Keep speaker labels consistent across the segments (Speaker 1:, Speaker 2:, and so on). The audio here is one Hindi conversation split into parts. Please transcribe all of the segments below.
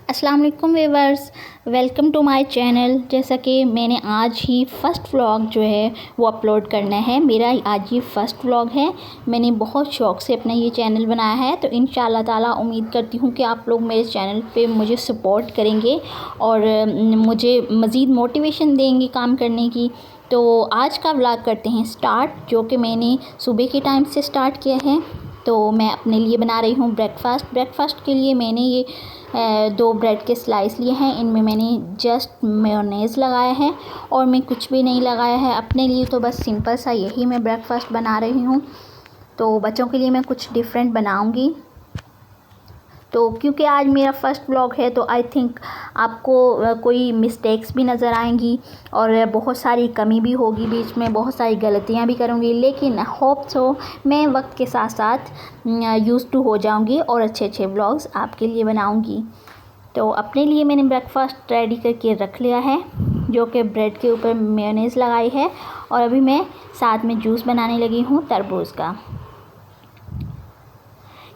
Speaker 1: अस्सलाम वालेकुम viewers, welcome to my channel. जैसा कि मैंने आज ही फ़र्स्ट व्लॉग जो है वो अपलोड करना है। मेरा आज ये फ़र्स्ट व्लॉग है। मैंने बहुत शौक़ से अपना ये चैनल बनाया है, तो इंशाअल्लाह ताला उम्मीद करती हूँ कि आप लोग मेरे चैनल पे मुझे सपोर्ट करेंगे और मुझे मज़ीद मोटिवेशन देंगे काम करने की। तो आज का व्लॉग करते हैं स्टार्ट, जो कि मैंने सुबह के टाइम से स्टार्ट किया है। तो मैं अपने लिए बना रही हूँ ब्रेकफ़ास्ट के लिए मैंने ये 2 ब्रेड के स्लाइस लिए हैं। इनमें मैंने जस्ट मेयोनेज़ लगाया है और मैं कुछ भी नहीं लगाया है। अपने लिए तो बस सिंपल सा यही मैं ब्रेकफ़ास्ट बना रही हूँ। तो बच्चों के लिए मैं कुछ डिफरेंट बनाऊँगी। तो क्योंकि आज मेरा फ़र्स्ट व्लॉग है, तो आई थिंक आपको कोई मिस्टेक्स भी नज़र आएंगी और बहुत सारी कमी भी होगी, बीच में बहुत सारी गलतियां भी करूँगी, लेकिन होप सो मैं वक्त के साथ साथ यूज़ टू हो जाऊँगी और अच्छे अच्छे व्लॉग्स आपके लिए बनाऊँगी। तो अपने लिए मैंने ब्रेकफ़ास्ट रेडी करके रख लिया है, जो कि ब्रेड के ऊपर मेयोनेज़ लगाई है। और अभी मैं साथ में जूस बनाने लगी हूँ तरबूज़ का,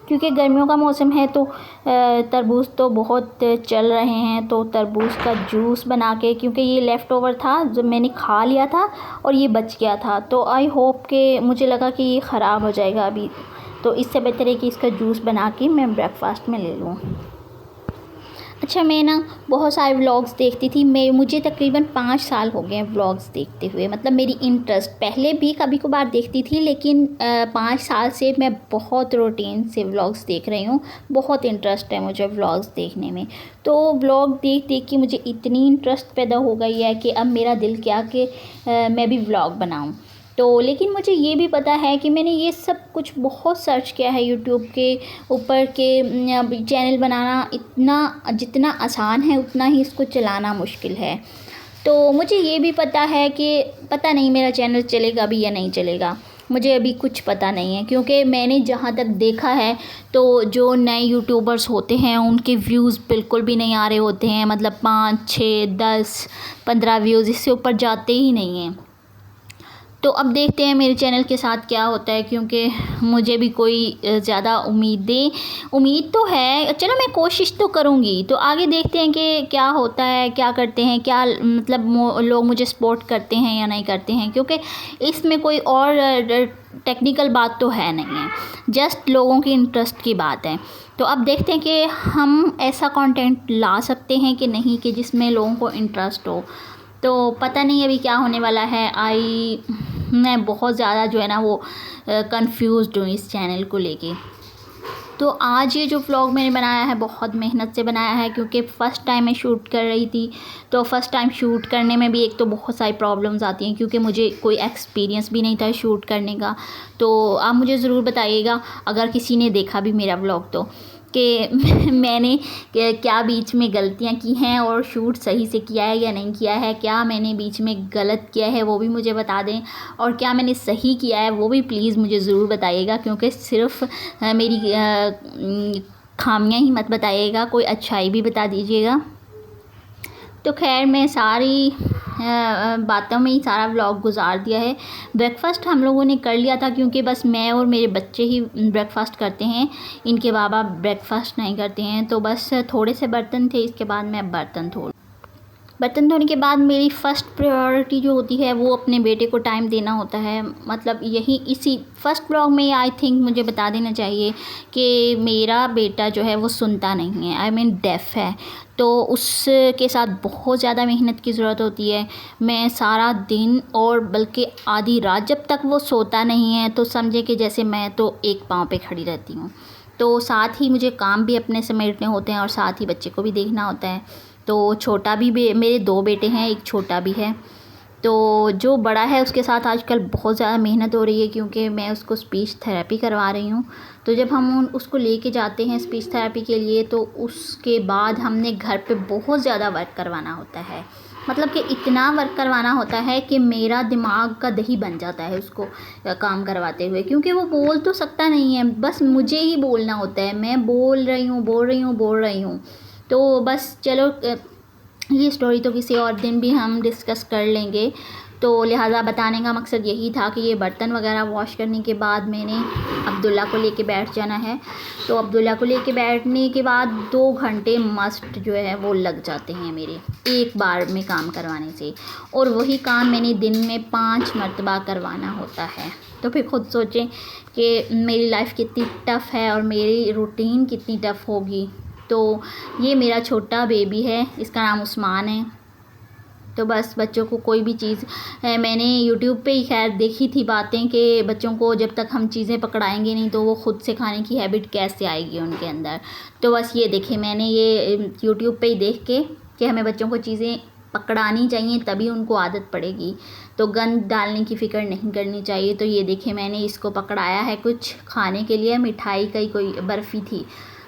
Speaker 1: क्योंकि गर्मियों का मौसम है तो तरबूज़ तो बहुत चल रहे हैं। तो तरबूज़ का जूस बना के, क्योंकि ये लेफ़्ट ओवर था जो मैंने खा लिया था और ये बच गया था, तो आई होप कि मुझे लगा कि ये ख़राब हो जाएगा अभी, तो इससे बेहतर है कि इसका जूस बना के मैं ब्रेकफ़ास्ट में ले लूँ। अच्छा, मैं ना बहुत सारे व्लॉग्स देखती थी। मुझे तकरीबन 5 साल हो गए हैं व्लॉग्स देखते हुए। मतलब मेरी इंटरेस्ट पहले भी कभी कभार देखती थी, लेकिन 5 साल से मैं बहुत रूटीन से व्लॉग्स देख रही हूँ। बहुत इंटरेस्ट है मुझे व्लॉग्स देखने में। तो व्लॉग देख देख के मुझे इतनी इंटरेस्ट पैदा हो गई है कि अब मेरा दिल क्या कि मैं भी व्लॉग बनाऊँ। तो लेकिन मुझे ये भी पता है कि मैंने ये सब कुछ बहुत सर्च किया है यूट्यूब के ऊपर के चैनल बनाना इतना जितना आसान है उतना ही इसको चलाना मुश्किल है। तो मुझे ये भी पता है कि पता नहीं मेरा चैनल चलेगा भी या नहीं चलेगा, मुझे अभी कुछ पता नहीं है। क्योंकि मैंने जहाँ तक देखा है तो जो नए यूट्यूबर्स होते हैं उनके व्यूज़ बिल्कुल भी नहीं आ रहे होते हैं। मतलब 5, 6, 10, 15 व्यूज़, इससे ऊपर जाते ही नहीं हैं। तो अब देखते हैं मेरे चैनल के साथ क्या होता है, क्योंकि मुझे भी कोई ज़्यादा उम्मीद तो है। चलो मैं कोशिश तो करूँगी, तो आगे देखते हैं कि क्या होता है, क्या करते हैं, क्या मतलब लोग मुझे सपोर्ट करते हैं या नहीं करते हैं। क्योंकि इसमें कोई और टेक्निकल बात तो है नहीं है, जस्ट लोगों की इंटरेस्ट की बात है। तो अब देखते हैं कि हम ऐसा कंटेंट ला सकते हैं कि नहीं, कि जिसमें लोगों को इंटरेस्ट हो। तो पता नहीं अभी क्या होने वाला है। मैं बहुत ज़्यादा जो है ना वो कंफ्यूज्ड हूँ इस चैनल को लेके। तो आज ये जो व्लॉग मैंने बनाया है बहुत मेहनत से बनाया है, क्योंकि फ़र्स्ट टाइम मैं शूट कर रही थी। तो फ़र्स्ट टाइम शूट करने में भी एक तो बहुत सारी प्रॉब्लम्स आती हैं, क्योंकि मुझे कोई एक्सपीरियंस भी नहीं था शूट करने का। तो आप मुझे ज़रूर बताइएगा अगर किसी ने देखा भी मेरा व्लॉग, तो कि मैंने क्या बीच में गलतियां की हैं और शूट सही से किया है या नहीं किया है। क्या मैंने बीच में गलत किया है वो भी मुझे बता दें, और क्या मैंने सही किया है वो भी प्लीज़ मुझे ज़रूर बताइएगा। क्योंकि सिर्फ मेरी खामियां ही मत बताइएगा, कोई अच्छाई भी बता दीजिएगा। तो खैर मैं सारी बातों में ही सारा व्लॉग गुजार दिया है। ब्रेकफ़ास्ट हम लोगों ने कर लिया था, क्योंकि बस मैं और मेरे बच्चे ही ब्रेकफ़ास्ट करते हैं, इनके बाबा ब्रेकफ़ास्ट नहीं करते हैं। तो बस थोड़े से बर्तन थे, इसके बाद मैं बर्तन धोने के बाद मेरी फ़र्स्ट प्रायोरिटी जो होती है वो अपने बेटे को टाइम देना होता है। मतलब यही इसी फ़र्स्ट व्लॉग में आई थिंक मुझे बता देना चाहिए कि मेरा बेटा जो है वो सुनता नहीं है, आई मीन डेफ़ है। तो उसके साथ बहुत ज़्यादा मेहनत की ज़रूरत होती है। मैं सारा दिन और बल्कि आधी रात जब तक वो सोता नहीं है, तो समझे कि जैसे मैं तो एक पाँव पे खड़ी रहती हूँ। तो साथ ही मुझे काम भी अपने समेटने होते हैं और साथ ही बच्चे को भी देखना होता है। तो छोटा भी मेरे 2 बेटे हैं, एक छोटा भी है। तो जो बड़ा है उसके साथ आजकल बहुत ज़्यादा मेहनत हो रही है, क्योंकि मैं उसको स्पीच थेरेपी करवा रही हूँ। तो जब हम उसको लेके जाते हैं स्पीच थेरेपी के लिए, तो उसके बाद हमने घर पे बहुत ज़्यादा वर्क करवाना होता है। मतलब कि इतना वर्क करवाना होता है कि मेरा दिमाग का दही बन जाता है उसको काम करवाते हुए, क्योंकि वो बोल तो सकता नहीं है, बस मुझे ही बोलना होता है। मैं बोल रही हूँ। तो बस चलो ये स्टोरी तो किसी और दिन भी हम डिस्कस कर लेंगे। तो लिहाजा बताने का मकसद यही था कि ये बर्तन वगैरह वॉश करने के बाद मैंने अब्दुल्ला को लेके बैठ जाना है। तो अब्दुल्ला को लेके बैठने के बाद 2 घंटे मस्ट जो है वो लग जाते हैं मेरे एक बार में काम करवाने से, और वही काम मैंने दिन में 5 मरतबा करवाना होता है। तो फिर ख़ुद सोचें कि मेरी लाइफ कितनी टफ़ है और मेरी रूटीन कितनी टफ़ होगी। तो ये मेरा छोटा बेबी है, इसका नाम उस्मान है। तो बस बच्चों को कोई भी चीज़ मैंने यूट्यूब पे ही खैर देखी थी बातें कि बच्चों को जब तक हम चीज़ें पकड़ाएंगे नहीं तो वो ख़ुद से खाने की हैबिट कैसे आएगी उनके अंदर। तो बस ये देखें, मैंने ये यूट्यूब पे ही देख के कि हमें बच्चों को चीज़ें पकड़ानी चाहिए तभी उनको आदत पड़ेगी, तो गंद डालने की फ़िक्र नहीं करनी चाहिए। तो ये देखें, मैंने इसको पकड़ाया है कुछ खाने के लिए, मिठाई का ही कोई बर्फ़ी थी,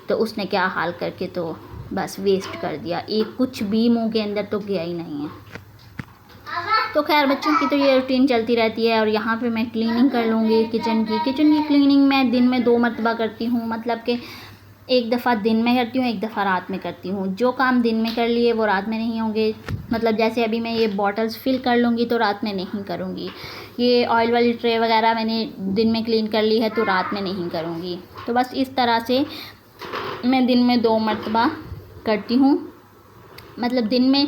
Speaker 1: तो उसने क्या हाल करके तो बस वेस्ट कर दिया, एक कुछ भी मुंह के अंदर तो गया ही नहीं है। तो खैर बच्चों की तो ये रूटीन चलती रहती है। और यहाँ पे मैं क्लीनिंग कर लूँगी किचन की क्लीनिंग मैं दिन में 2 मरतबा करती हूँ, मतलब कि एक दफ़ा दिन में करती हूँ, एक दफ़ा रात में करती हूँ। जो काम दिन में कर लिए वो रात में नहीं होंगे, मतलब जैसे अभी मैं ये बॉटल्स फिल कर लूँगी तो रात में नहीं करूँगी। ये ऑयल वाली ट्रे वगैरह मैंने दिन में क्लीन कर ली है तो रात में नहीं करूँगी। तो बस इस तरह से मैं दिन में 2 मरतबा करती हूँ, मतलब दिन में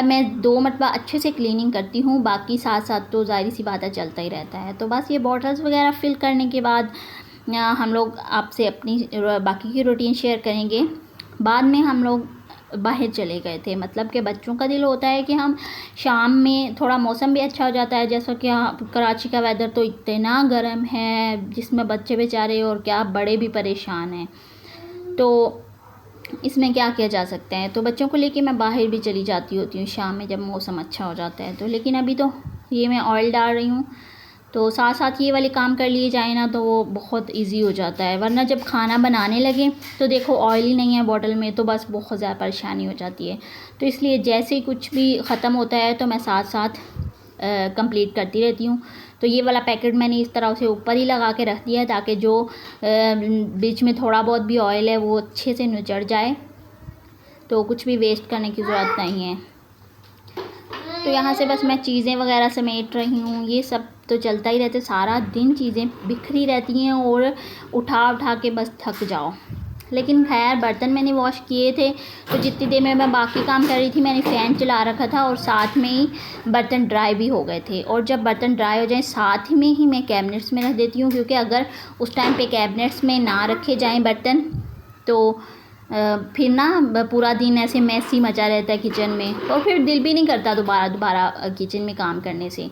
Speaker 1: मैं 2 मरतबा अच्छे से क्लीनिंग करती हूँ, बाकी साथ साथ तो ज़ाहिर सी बात है चलता ही रहता है। तो बस ये बॉटल्स वगैरह फिल करने के बाद हम लोग आपसे अपनी बाकी की रूटीन शेयर करेंगे। बाद में हम लोग बाहर चले गए थे, मतलब कि बच्चों का दिल होता है कि हम शाम में, थोड़ा मौसम भी अच्छा हो जाता है, जैसा कि कराची का वेदर तो इतना गर्म है जिसमें बच्चे बेचारे और क्या बड़े भी परेशान हैं। तो इसमें क्या किया जा सकता है, तो बच्चों को लेके मैं बाहर भी चली जाती होती हूँ शाम में जब मौसम अच्छा हो जाता है। तो लेकिन अभी तो ये मैं ऑयल डाल रही हूँ, तो साथ साथ ये वाले काम कर लिए जाए ना तो वो बहुत इजी हो जाता है, वरना जब खाना बनाने लगे तो देखो ऑयल ही नहीं है बॉटल में, तो बस बहुत ज़्यादा परेशानी हो जाती है। तो इसलिए जैसे ही कुछ भी ख़त्म होता है तो मैं साथ साथ कंप्लीट करती रहती हूँ। तो ये वाला पैकेट मैंने इस तरह से ऊपर ही लगा के रख दिया है ताकि जो बीच में थोड़ा बहुत भी ऑयल है वो अच्छे से निचड़ जाए, तो कुछ भी वेस्ट करने की ज़रूरत नहीं है। तो यहाँ से बस मैं चीज़ें वगैरह समेट रही हूँ, ये सब तो चलता ही रहता है, सारा दिन चीज़ें बिखरी रहती हैं और उठा उठा के बस थक जाओ। लेकिन खैर बर्तन मैंने वॉश किए थे, तो जितनी देर में मैं बाकी काम कर रही थी मैंने फ़ैन चला रखा था और साथ में ही बर्तन ड्राई भी हो गए थे। और जब बर्तन ड्राई हो जाएं साथ में ही मैं कैबिनेट्स में रख देती हूँ, क्योंकि अगर उस टाइम पे कैबिनेट्स में ना रखे जाएं बर्तन तो फिर ना पूरा दिन ऐसे मैसी मचा रहता है किचन में, और फिर दिल भी नहीं करता दोबारा किचन में काम करने से,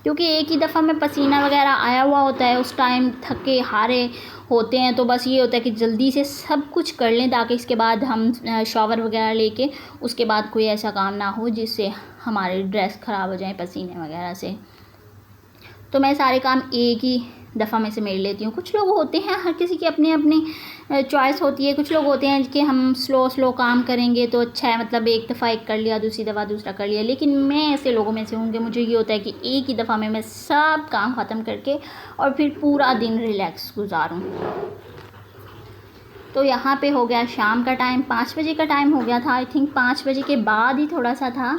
Speaker 1: क्योंकि एक ही दफ़ा में पसीना वगैरह आया हुआ होता है, उस टाइम थके हारे होते हैं। तो बस ये होता है कि जल्दी से सब कुछ कर लें ताकि इसके बाद हम शॉवर वगैरह लेके उसके बाद कोई ऐसा काम ना हो जिससे हमारी ड्रेस ख़राब हो जाए पसीने वगैरह से। तो मैं सारे काम एक ही दफ़ा में समेट लेती हूँ। कुछ लोग होते हैं, हर किसी की अपनी अपनी चॉइस होती है। कुछ लोग होते हैं कि हम स्लो काम करेंगे तो अच्छा है, मतलब एक दफ़ा एक कर लिया, दूसरी दफ़ा दूसरा कर लिया। लेकिन मैं ऐसे लोगों में से हूँ कि मुझे ये होता है कि एक ही दफ़ा में मैं सब काम ख़त्म करके और फिर पूरा दिन रिलैक्स गुजारूँ। तो यहाँ पे हो गया शाम का टाइम, 5 बजे का टाइम हो गया था, आई थिंक 5 बजे के बाद ही थोड़ा सा था।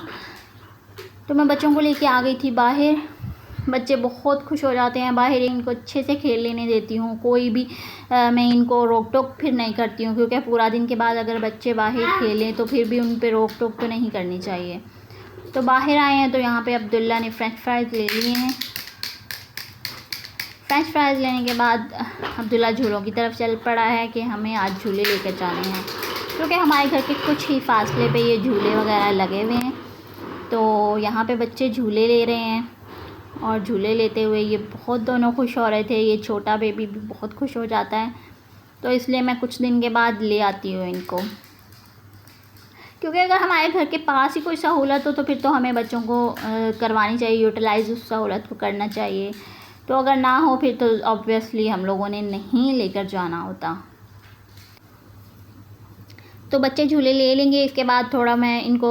Speaker 1: तो मैं बच्चों को लेके आ गई थी बाहर। बच्चे बहुत खुश हो जाते हैं बाहर, इनको अच्छे से खेल लेने देती हूँ, कोई भी मैं इनको रोक टोक फिर नहीं करती हूँ, क्योंकि पूरा दिन के बाद अगर बच्चे बाहर खेलें तो फिर भी उन पे रोक टोक तो नहीं करनी चाहिए। तो बाहर आए हैं तो यहाँ पे अब्दुल्ला ने फ्रेंच फ्राइज़ ले लिए हैं। फ्रेंच फ्राइज़ लेने के बाद अब्दुल्ला झूलों की तरफ चल पड़ा है कि हमें आज झूले लेकर जाने हैं, क्योंकि हमारे घर के कुछ ही फासले पे ये झूले वगैरह लगे हुए हैं। तो यहाँ पे बच्चे झूले ले रहे हैं और झूले लेते हुए ये बहुत दोनों खुश हो रहे थे। ये छोटा बेबी भी बहुत खुश हो जाता है, तो इसलिए मैं कुछ दिन के बाद ले आती हूँ इनको, क्योंकि अगर हमारे घर के पास ही कोई सहूलत हो तो फिर तो हमें बच्चों को करवानी चाहिए, यूटिलाइज़ उस सहूलत को करना चाहिए। तो अगर ना हो फिर तो ऑब्वियसली हम लोगों ने नहीं लेकर जाना होता। तो बच्चे झूले ले लेंगे, इसके बाद थोड़ा मैं इनको,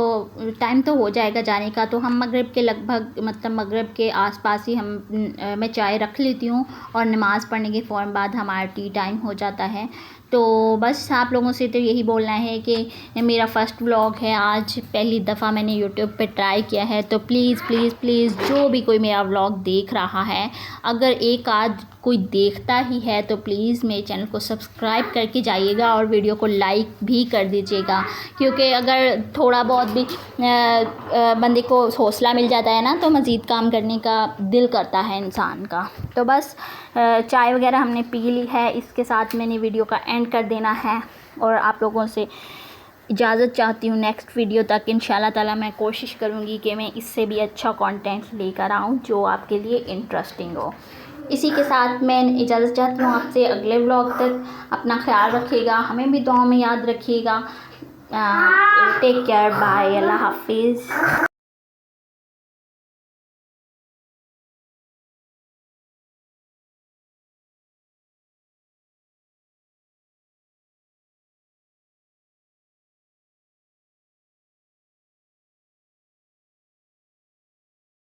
Speaker 1: टाइम तो हो जाएगा जाने का, तो हम मगरिब के लगभग, मतलब मगरिब के आसपास ही मैं चाय रख लेती हूँ और नमाज़ पढ़ने के फ़ौरन बाद हमारा टी टाइम हो जाता है। तो बस आप लोगों से तो यही बोलना है कि मेरा फ़र्स्ट व्लॉग है, आज पहली दफ़ा मैंने यूट्यूब पे ट्राई किया है। तो प्लीज़ प्लीज़ प्लीज़ जो भी कोई मेरा व्लॉग देख रहा है, अगर एक आध कोई देखता ही है तो प्लीज़ मेरे चैनल को सब्सक्राइब करके जाइएगा और वीडियो को लाइक भी कर दीजिएगा, क्योंकि अगर थोड़ा बहुत भी बंदे को हौसला मिल जाता है ना, तो मज़ीद काम करने का दिल करता है इंसान का। तो बस चाय वगैरह हमने पी ली है, इसके साथ मैंने वीडियो का एंड कर देना है और आप लोगों से इजाज़त चाहती हूँ। नेक्स्ट वीडियो तक इंशाल्लाह ताला मैं कोशिश करूँगी कि मैं इससे भी अच्छा कंटेंट लेकर आऊँ जो आपके लिए इंटरेस्टिंग हो। इसी के साथ मैं इजाज़त चाहती हूँ आपसे। अगले व्लॉग तक अपना ख्याल रखिएगा, हमें भी दुआ में याद रखिएगा। टेक केयर, बाय, अल्लाह हाफिज़।